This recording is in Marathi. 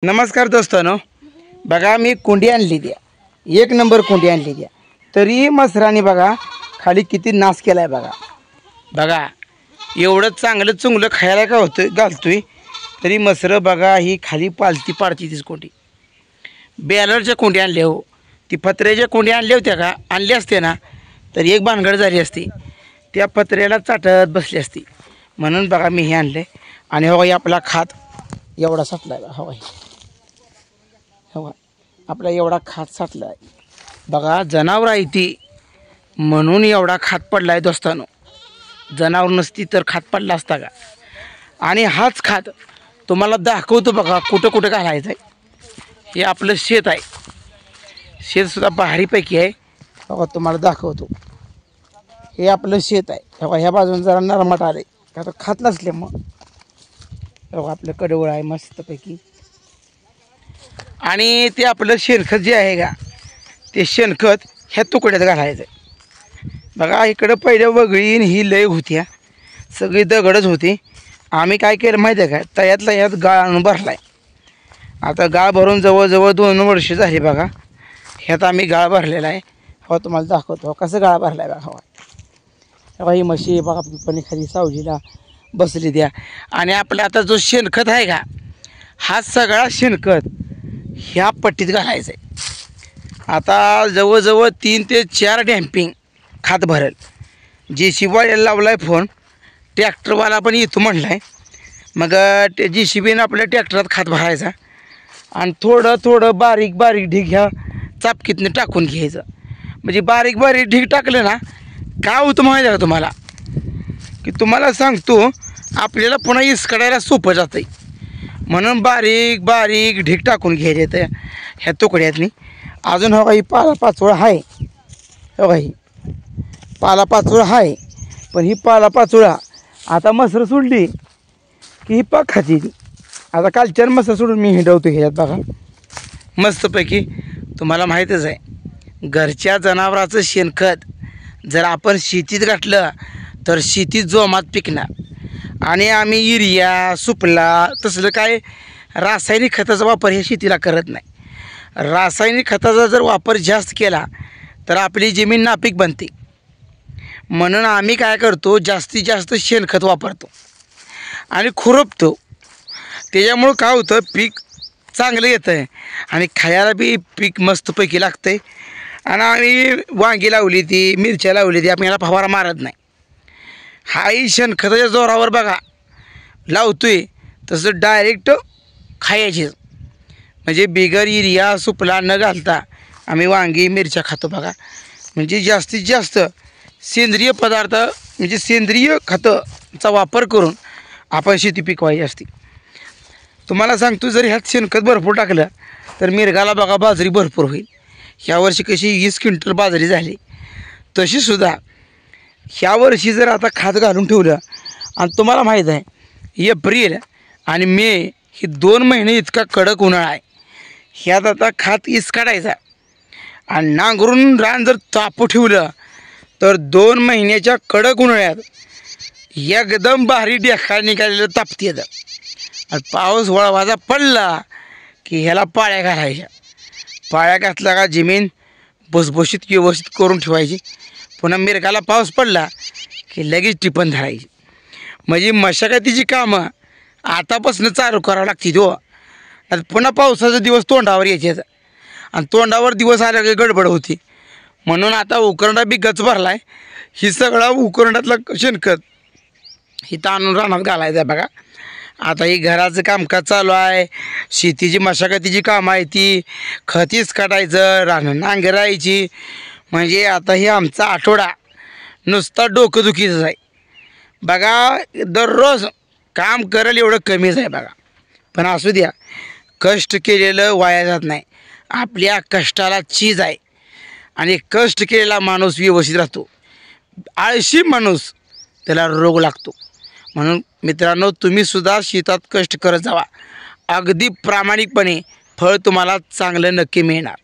नमस्कार दोस्तांनो, बघा मी कोंडी आणली द्या, एक नंबर कोंडी आणली द्या, तरी मसराने बघा खाली किती नाश केलाय बघा. बघा एवढं चांगलं चुंगलं खायला का होतं घालतोय तरी मसर बघा ही खाली पालती पाडती. तीच कोंडी बॅलरच्या कोंडी आणल्या हो, ती पत्र्याच्या कोंडी आणल्या होत्या का, आणल्या असते ना तर एक भानगड झाली असती, त्या पत्र्याला चाटत बसली असती. म्हणून बघा मी हे आणले. आणि हवा आपला खात एवढा साठलाय बघा, हवा हवा आपला एवढा खात साठला आहे बघा. जनावर आहे ती म्हणून एवढा खात पडला आहे दोस्तानो, जनावर नसती तर खात पडला असता का. आणि हाच खात तुम्हाला दाखवतो बघा कुठं कुठं घालायचं आहे. हे आपलं शेत आहे, शेतसुद्धा भारीपैकी आहे बघा, तुम्हाला दाखवतो. हे आपलं शेत आहे बघा, ह्या बाजून जरा नरमट आले का खात नसले मग बघा आपलं कडवळ आहे मस्तपैकी. आणि ते आपलं शेणखत जे आहे का, ते शेणखत ह्या तुकड्यात घालायचं आहे बघा. इकडं पहिलं वगळीन ही लय होत्या, सगळी दगडच होती. आम्ही काय केलं माहिती आहे का, तयातला यात गाळ आणून भरला आहे. आता गाळ भरून जवळजवळ 2 वर्ष झाली बघा. ह्यात आम्ही गाळ भरलेला आहे. हो तुम्हाला दाखवतो कसं गाळ भरला आहे बघा. हवा ही म्हशी बघा पण खाली सावलीला बसली द्या. आणि आपला आता जो शेणखत आहे का, हा सगळा शेणखत ह्या पट्टीत घालायचं आहे. आता जवळजवळ 3 ते 4 डॅम्पिंग खात भरेल. JCB लावला आहे फोन, ट्रॅक्टरवाला पण येतो म्हणला आहे. मग ते JCBनं आपल्या ट्रॅक्टरात खात भरायचा आणि थोडं थोडं बारीक बारीक ढीग ह्या चापकीतनं टाकून घ्यायचं. म्हणजे बारीक बारीक ढीग टाकलं ना काय होतं माहिती आहे का तुम्हाला, की तुम्हाला सांगतो आपल्याला पुन्हा इसकडायला सोपं जातं आहे. म्हणून बारीक बारीक ढीग टाकून घ्यायचे तर ह्या तुकड्यातनी. अजून हो ही पालापाचोळा आहे, हो ही पालापाचोळा आहे. पण ही पालापाचोळा आता मसर सोडली की ही पाक खाती. आता कालच्यानं मसर सोडून मी हिंडवतो ह्याच्यात बघा मस्तपैकी. तुम्हाला माहीतच आहे घरच्या जनावराचं शेणखत जर आपण शेतीत घातलं तर शेतीत जोमात पिकणार. आणि आम्ही युरिया सुपला तसलं काय रासायनिक खताचा वापर हे शेतीला करत नाही. रासायनिक खताचा जर वापर जास्त केला तर आपली जमीन नापीक बनते. म्हणून आम्ही काय करतो, जास्तीत जास्त शेणखत वापरतो आणि खुरपतो. त्याच्यामुळं काय होतं, पीक चांगलं येतं आहे आणि खायला बी पीक मस्तपैकी लागतं आहे. आणि आम्ही वांगी लावली ती, मिरच्या लावली ती, आम्ही याला फवारा मारत नाही. हाही शेणखताच्या जोरावर बघा लावतोय तसं डायरेक्ट खायचे. म्हणजे बिगर युरिया सुपला न घालता आम्ही वांगी मिरच्या खातो बघा. म्हणजे जास्तीत जास्त सेंद्रिय पदार्थ म्हणजे सेंद्रिय खताचा वापर करून आपण शेती पिकवायची असते. तुम्हाला सांगतो जर ह्यात शेणखत भरपूर टाकलं तर मिरगाला बघा बाजरी भरपूर होईल. ह्या वर्षी कशी 20 क्विंटल बाजरी झाली, तशीसुद्धा ह्या वर्षी जर आता खात घालून ठेवलं. आणि तुम्हाला माहीत आहे एप्रिल आणि मे हे 2 महिने इतका कडक उन्हाळा आहे. ह्यात आता खात इस काढायचा आणि नांगरून रान जर तापू ठेवलं तर 2 महिन्याच्या कडक उन्हाळ्यात एकदम भारी डेखा निघालेलं तापती येतं. आणि पाऊस वळवाचा पडला की ह्याला पाळ्या घालायच्या. पाळ्या घातला का जमीन भुसभुशीत व्यवस्थित करून ठेवायची. पुन्हा मिरगाला पाऊस पडला की लगेच टिपण धरायची. म्हणजे मशागतीची कामं आतापासून चालू करावं लागते तो. आता पुन्हा पावसाचा दिवस तोंडावर यायचे आणि तोंडावर दिवस आल्या की गडबड होती. म्हणून आता उकरंडा बी गच भरला आहे. ही सगळा उकरंडातला शेणखत ही ताणून रानात घालायचं आहे बघा. आता ही घराचं कामकाज चालू आहे, शेतीची मशागतीची कामं आहे, ती खतीच काढायचं, रानं नांगरायची. म्हणजे आता हे आमचा आठवडा नुसता डोकंदुखीचं आहे बघा. दररोज काम करेल एवढं कमीच आहे बघा. पण असू द्या, कष्ट केलेलं वाया जात नाही. आपल्या कष्टाला चीज आहे आणि कष्ट केलेला माणूस व्यवस्थित राहतो. आळशी माणूस त्याला रोग लागतो. म्हणून मित्रांनो, तुम्हीसुद्धा शेतात कष्ट करत जावा. अगदी प्रामाणिकपणे फळ तुम्हाला चांगलं नक्की मिळणार.